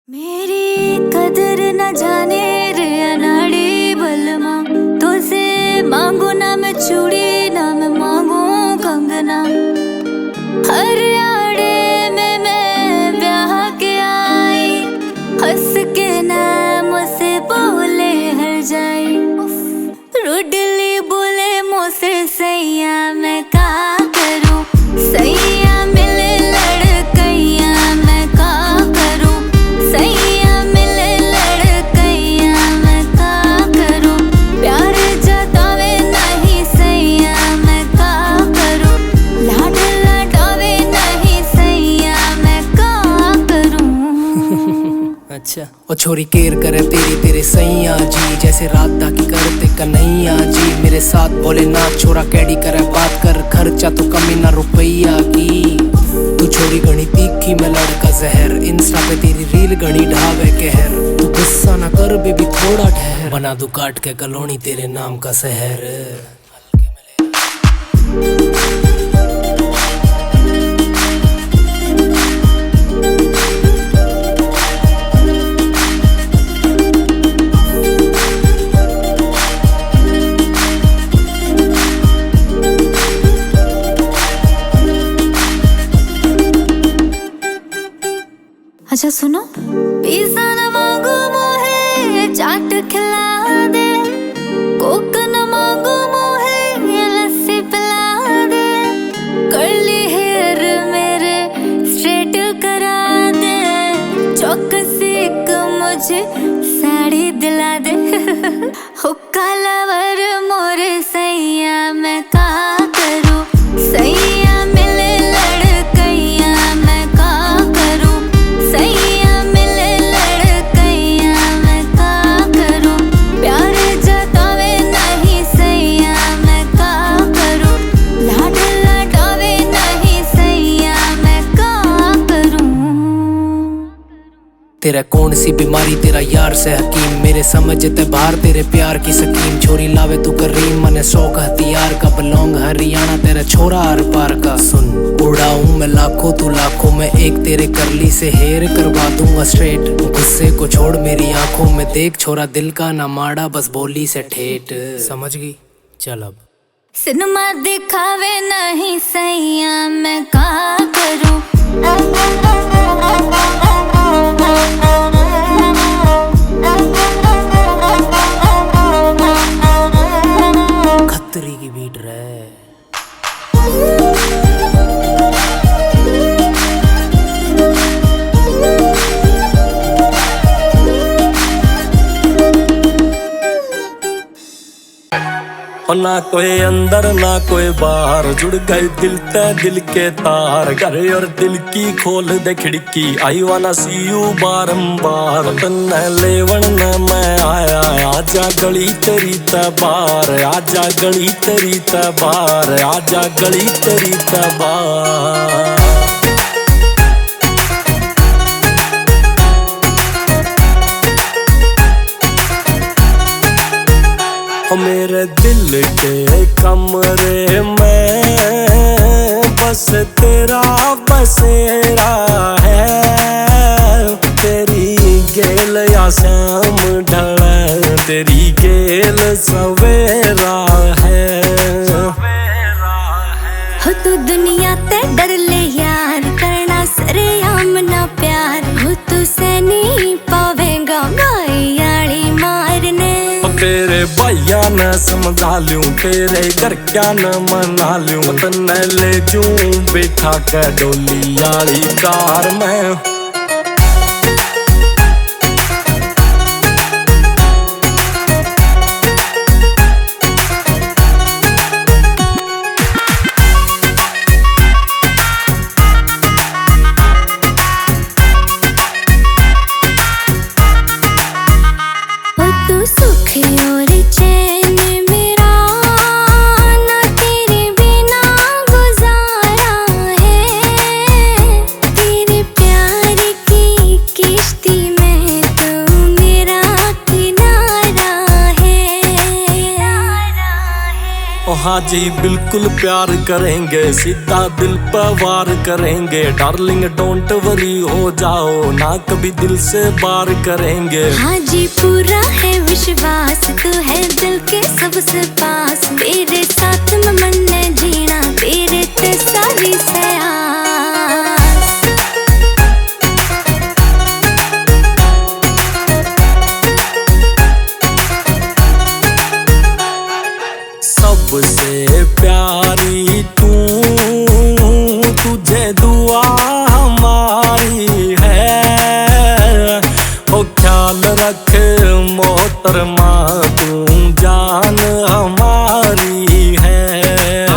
मेरी कदर न जाने रे अनाड़ी बलमा, तो से मांगू ना मैं चूड़ी ना मैं मांगू कंगना। हर आड़े में मैं ब्याह के आई, हंस के ना मुझसे बोले हर जाए। रुडली बोले मुझसे सैया मैं का करूं, सैया मिले लड़कैया मैं का करूं, सैया मिले लड़कैया मैं का करूं। प्यार जतावे नहीं सैया मैं का करूं, लाड लटावे नहीं सैया मैं का करूं। अच्छा ओ छोरी केयर करे तेरी तेरे सैया जी, जैसे रात ताकि करते कन्हैया जी। मेरे साथ बोले ना छोरा कैडी करे बात कर, खर्चा तो कमी ना रुपैया की। तू छोरी घनी तीखी मैं लड़का जहर, इंस्टा पे तेरी रील घनी ढावे कहर। तू गुस्सा ना कर बेबी थोड़ा ठहर, बना दू काट के कॉलोनी तेरे नाम का शहर। अच्छा सुनो, पिज़्ज़ा न मांगो मोहे चाट खिला दे, कोक न मांगो मोहे लस्सी पिला दे, कर्ली हेयर मेरे स्ट्रेट करा दे, चौकसी एक मुझे साड़ी दिला दे। हुक्का लवर मोरे सैया मैं का करूं, सैया मिले लड़कैया मैं का करूं, सैया मिले लड़कैया मैं का करूं। प्यार जतावे नहीं सैया मैं का करूं, लाड लटावे नहीं सैया मैं का करूं। तेरा कौन सी बीमारी तेरा यार से हकीम, मेरे समझते बाहर तेरे प्यार की स्कीम। छोरी लावे तू करीम मने शौक हथियार का, बिलोंग हरियाणा तेरा छोरा हर पार का। सुन उड़ाऊं मैं लाखों तू लाखों में एक, तेरे करली से हेयर करवा दूंगा स्ट्रेट। गुस्से को छोड़ मेरी आंखों में देख, छोरा दिल का ना माड़ा बस बोली से ठेठ। समझ गई चल अब। सिनेमा दिखावे नहीं सैया मैं का करूं, खतरी की बीट रहे। ना कोई अंदर ना कोई बाहर, जुड़ गए दिल ते दिल के तार। घर और दिल की खोल दे खिड़की, आई वाना सी यू बारंबार। तन्ने लेवन मैं आया, आजा गली तेरी तबार, आजा गली तेरी तबार, आजा गली तेरी तबार। मेरे दिल के कमरे में बस तेरा बसेरा है। तेरी गेल या शाम ढले, तेरी गेल सवेरा है। हो तू दुनिया ते डर ले यार, करना सरेआम ना प्यार। हो तू से नहीं पावेगा भाई यारी मारने। तेरे भैया न समझा लूं, तेरे घर क्या न मना लूं। तन्ने ले जूं बैठा के डोली यारी कार में। तेरे प्यार हाँ जी बिल्कुल प्यार करेंगे, सीधा दिल पे वार करेंगे। डार्लिंग डोंट वरी हो जाओ ना, कभी दिल से बार करेंगे। हाँ जी पूरा है विश्वास, तू है दिल के सबसे पास। मेरे साथ में मन ने जीना, तेरे ते सारी सयास। सबसे प्यारी तू, तुझे दुआ हमारी है। ओ ख्याल रख मोहतरमा, तू जान हमारी है।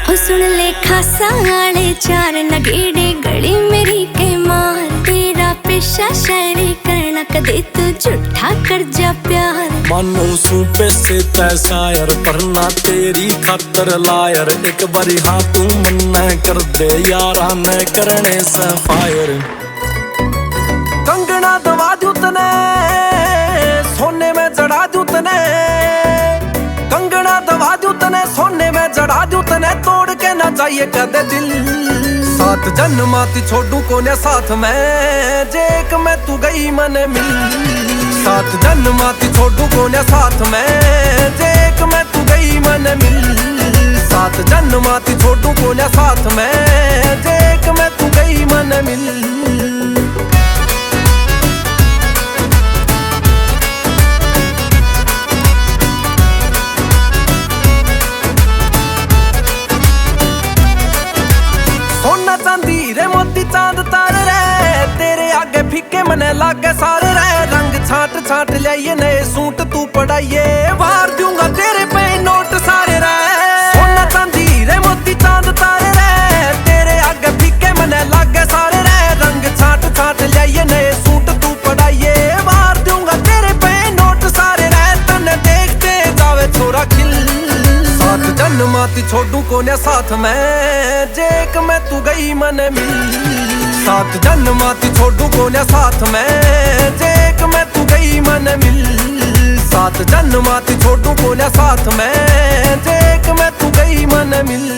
ओ सुन ले खासा आले चार नगेड़े गली मेरी के मार। तेरा पेशा शायरी करना, कदे तू झूठा कर जा प्यार। मानू सूपे से तय शायर, करना तेरी खातर लायर। एक बारी हाँ तू मन्ना कर दे यारा, न करने से फायर। कंगना दवा दूं तने, सोने में जड़ा दूं तने। कंगना दवा दूं तने, सोने में जड़ा दूं तने। तोड़ के ना जाइए कदे दिल, सात जन्माती छोड़ू कोने साथ में। जे एक में तू गई मन मिल, सात जन्माती छोड़ू कोने साथ में। जे एक में तू गई मन मिल, सात जन्माती छोड़ू कोने साथ में। जे एक में तू गई मन मिल। सोना चांदी रे मोती चांद तारे रे, तेरे आगे फीके मने लागे सारे रे। रंग छाट छाट लियाइए नए सूट तू पढ़ाइए, वार दूंगा तेरे पे नोट सारे रे। सोना चांदी रे मोती चांद तारे रे, तेरे आगे फीके मने लागे सारे रे। रंग छाट छाट लियाइए नए सूट तू पढ़ाइए, वार दूंगा तेरे पे नोट सारे रे। तने देखते जावे छोरा खिल, सात जन्माती छोड़ू कोने साथ में। जे एक में तू गई मन मिल, सात जन्माती छोड़ू कोने साथ में। जे एक में तू गई मन मिल, सात जन्माती छोड़ू कोने साथ में। जे एक में तू गई मन मिल।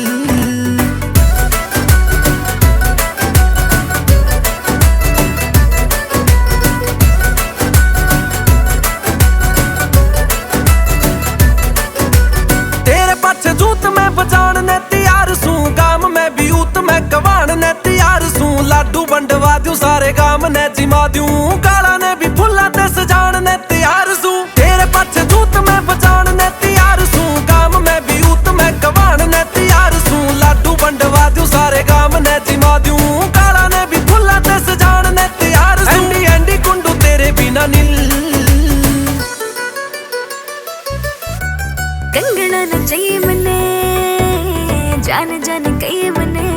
जूत में बजान ने तैयार सू, गाम में भी ऊत में कवान ने तैयार सू। लाडू बंडवा दूं सारे गाम ने जिमा दूं, गाला ने भी फुल्ला ते सजान ने तैयार सू। तेरे पाछे जूत में बजान ने तैयार सू, गाम में भी ऊत में कवान ने तैयार सू। लाडू बंडवा दूं सारे गाम ने जिमा दूं, गाला ने भी फुल्ला ते सजान ने तैयार सू। एंडी एंडी कुंडू तेरे बिना नील, कंगना न चाहिए मने, जान जान कहिए मने।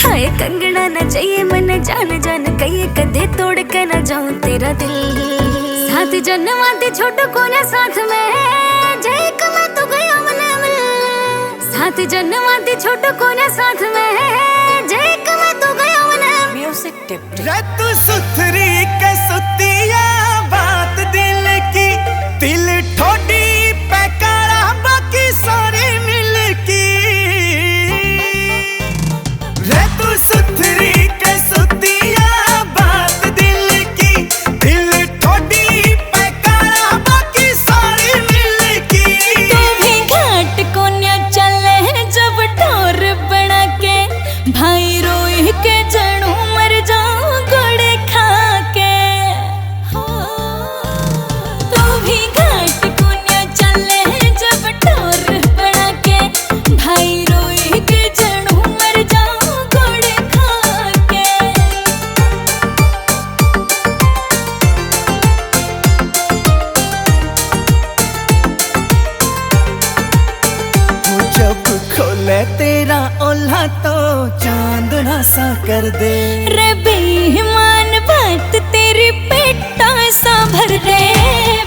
हाय कंगना न चाहिए मने, जान जान कहिए। कदे तोड़ के न जाऊं तेरा दिल, साथ जन्माती छोटू कोने साथ में। जे एक में तू गया मन मिल, साथ जन्माती छोटू कोने साथ में। जे एक में तू गया मन। म्यूजिक टिप रत सुथरी के सुतिया बात दिल की, दिल ठोडी पे काला बाकी सारे मिल की। रत सुथरी के सुतिया बात दिल की, दिल ठोडी पे काला बाकी सारे मिल की। तू भी घाट को न्या चले जब ठोर बना के, भाई रोई के जड़ू मर जाऊं गोड़े खा के। तू भी घाट को न्या चले जब ठोर बना के, भाई रोई के जड़ू मर जाऊं गोड़े खा के। वो जब खोले तेरा ओल्हा तो चांदना सा कर दे। रे बेईमान बात तेरी पेटा सा भर दे।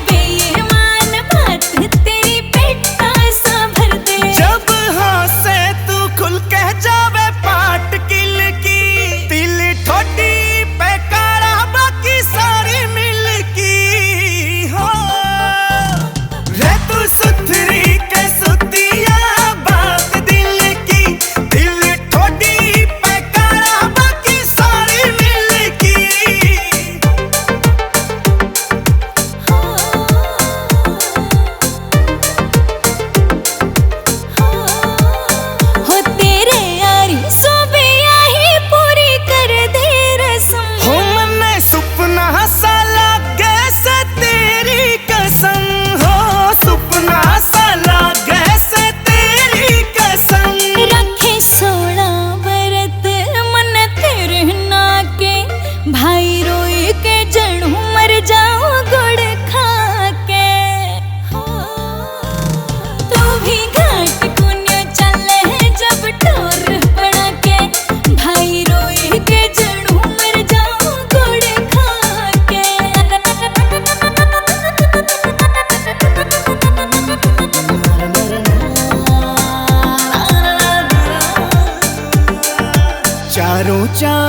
बेईमान बात तेरी पेटा सा भर दे। जब हंसे तू खुल के जावे पाट किल की, दिल ठोडी पे काला बाकी सारी मिल की। हो रे तू सुथरी के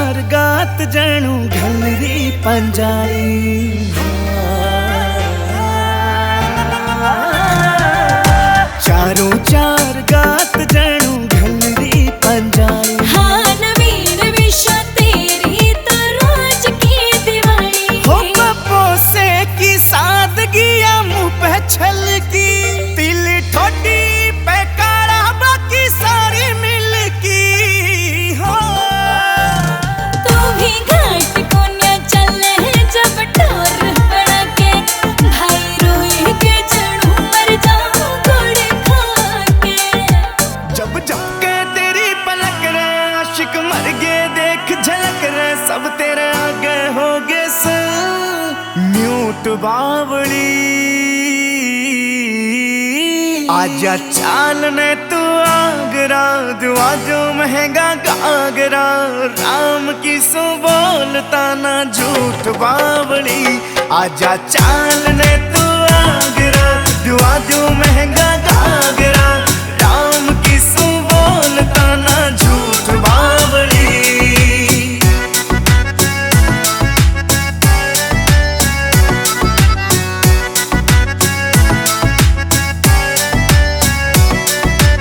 चार गात जणू घलरी पंजाई। चारों चार गात जणू घलरी पंजाई। हाँ नवीन विश्व तेरी तो रोज की दिवाली। हो पप्पो से की सादगिया मुँह पे छलकी, तिल ठोडी पे काला बाकी सारी मिलकी। हो तू भी घाट को न चले जब ठोर पड़ा के, भाई रोए के जणू मर जाऊं गुड़ खा के। जब झपके तेरी पलक रे आशिक मर गए देख झलक रे, सब तेरे आगे हो गए म्यूट बावली। आजा चाल ने तू आगरा, दुआ जो महंगा गागरा, राम की सो बोलता ना झूठ बावली। आजा चाल ने तू आगरा, दुआ जो महंगा गागरा, राम की सो बोलता ना झूठ बावली।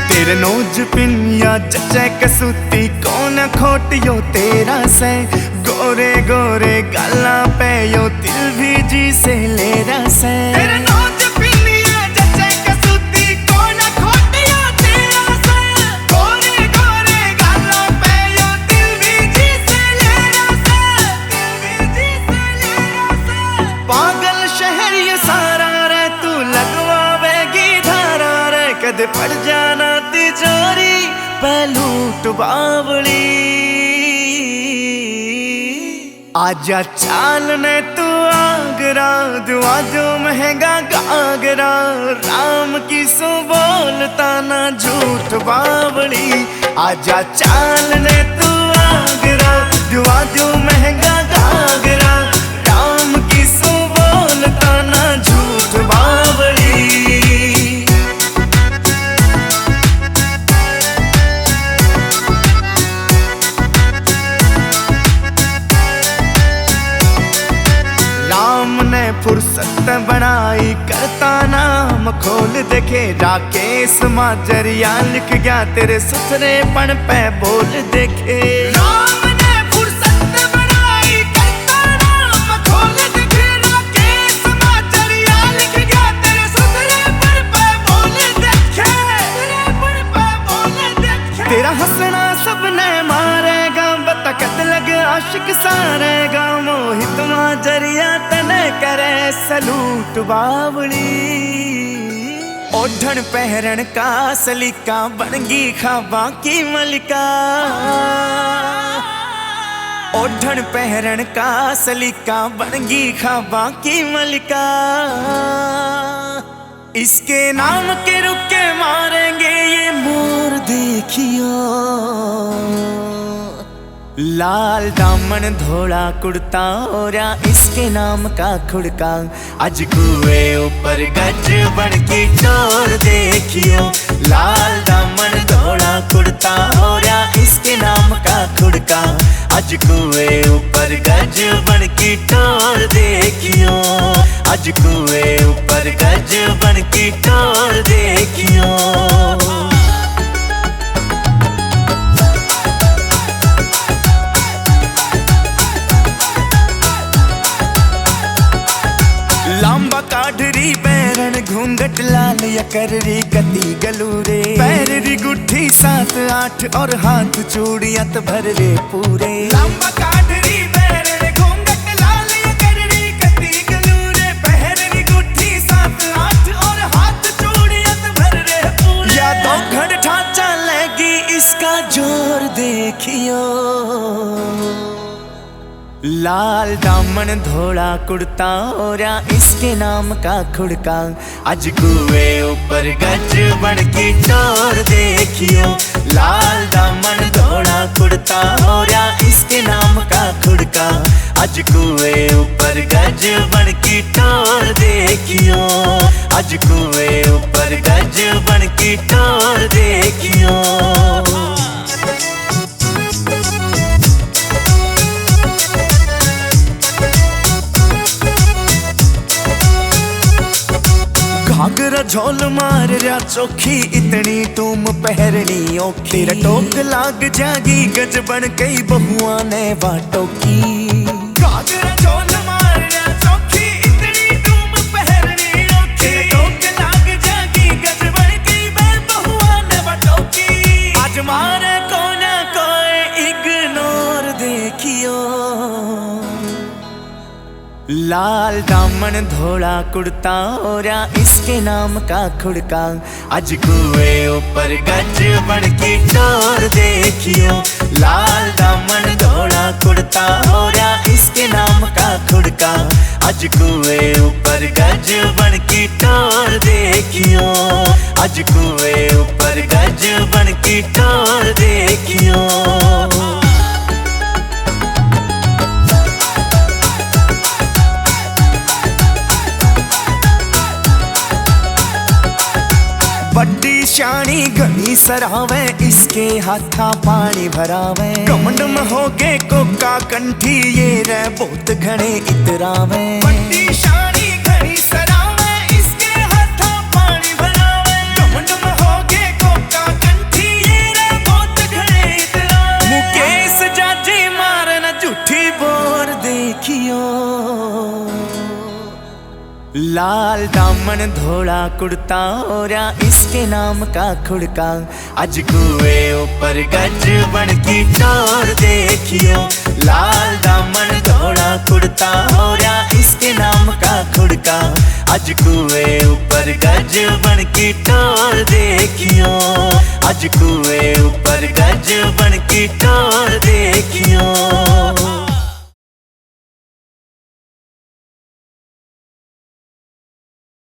तेरे नोज पिनिया जचे कसूती कौन खोटियो तेरा से, गोरे गोरे गाला पे यो दिल भी जी से ले रसे। तेरे नोज पिनिया जचे कसूती कौन खोटियो तेरा से, गोरे गोरे गाला पे यो दिल भी जी से ले रसे, दिल भी जी से ले रसे। पागल शहर ये सारा रे तू लगवावेगी धारा रे, कद पड़ जाना तिजोरी पलूट बावली। आजा चाल ने तू आगरा, दुआ जो महंगा गागरा, राम की सो बोलता ना झूठ बावली। आजा चाल ने तू आगरा, दुआ जो महंगा गागरा, राम की सो बोलता ना झूठ बावली। राम ने फुर्सत बनाई करता नाम खोल देखे, राकेश माजरिया लिख गया तेरे सुथरेपन पे बोल देखे। राम ने फुर्सत बनाई करता नाम खोल देखे, राकेश माजरिया लिख गया तेरे सुथरेपन पे बोल देखे, सुथरेपन पे बोल देखे। तेरा हंसना सबने मारेगा, बतकत लगे आशिक सारेगा, मोहित माजरिया तने करे सलूट बावली। ओढ़न पहरन का सलीका बनगी खाबा की मलिका, ओढ़न पहरन का सलीका बनगी खाबा की मलिका। इसके नाम के रुके मारेंगे ये मोर देखियो, लाल दामन धोला कुर्ता ओरा इसके नाम का खुड़का। आज कुएं ऊपर गज बन की चोर देखियो, लाल दामन धोला कुर्ता ओरा इसके नाम का खुड़का। आज कुएं ऊपर गज बन की टोर देखियो, आज कुएं ऊपर गज बन की टोर देखियो। लांबा काढ़री बैरन घूंघट लाल या कररी कती गलूरे, पैररी गुट्ठी 7 8 और हाथ चूड़ियां तो भर रे पूरे। लांबा काढ़री बैरन घूंघट लाल या कररी कती गलूरे, पैररी गुट्ठी 7 8 और हाथ चूड़ियां तो भर रे पूरे। या दो घड़ ढांचा लेगी इसका जोर देखियो, लाल दामन धोला कुर्ता ओरा इसके नाम का खुड़का। आज कुएं ऊपर गज बन की टोर देखियो, लाल दामन धोला कुर्ता ओरा इसके नाम का खुड़का। आज कुएं ऊपर गज बन की टोर देखियो, आज कुएं ऊपर गज बन की टोर देखियो। गाजरा झोल मार रहा चोखी इतनी टूम पहरनी औखी। तेरा टोक लाग जागी गज बन गई बहुआ ने बाटो की। गाजरा झोल मार रहा चोखी इतनी टूम पहरनी औखी। तेरा टोक लाग जागी गज बन गई बहुआ ने बाटो की। आज मारे को ना कोई इग्नोर देखियो। लाल दामन धोला कुर्ता और इसके नाम का खुड़का। आज कुएं ऊपर गज बन की टोर देखियो। लाल दामन धोला कुर्ता और इसके नाम का खुड़का। आज कुएं ऊपर गज बन की टोर देखियो। आज कुएं ऊपर गज बन की टोर देखियो। बड्डी शानी घनी सरावे इसके हाथा पानी भरावे। कमंड में हो गए कोका कंठी ये रे बहुत घने इतरावे। बड्डी शानी घनी सरावे इसके हाथा पानी भरावे। कमंड में हो गए कोका कंठी ये रे बहुत घने इतरावे। मुकेश जाजी मारे ना झूठी बोर देखियो। लाल दामन धोला कुर्ता और इसके नाम का खुड़का। आज कुएं ऊपर गज बन की टोर देखियो। लाल दामन धोला कुर्ता और इसके नाम का खुड़का। आज कुएं ऊपर गज बन की टोर देखियो। आज कुएं ऊपर गज बन की टोर देखियो।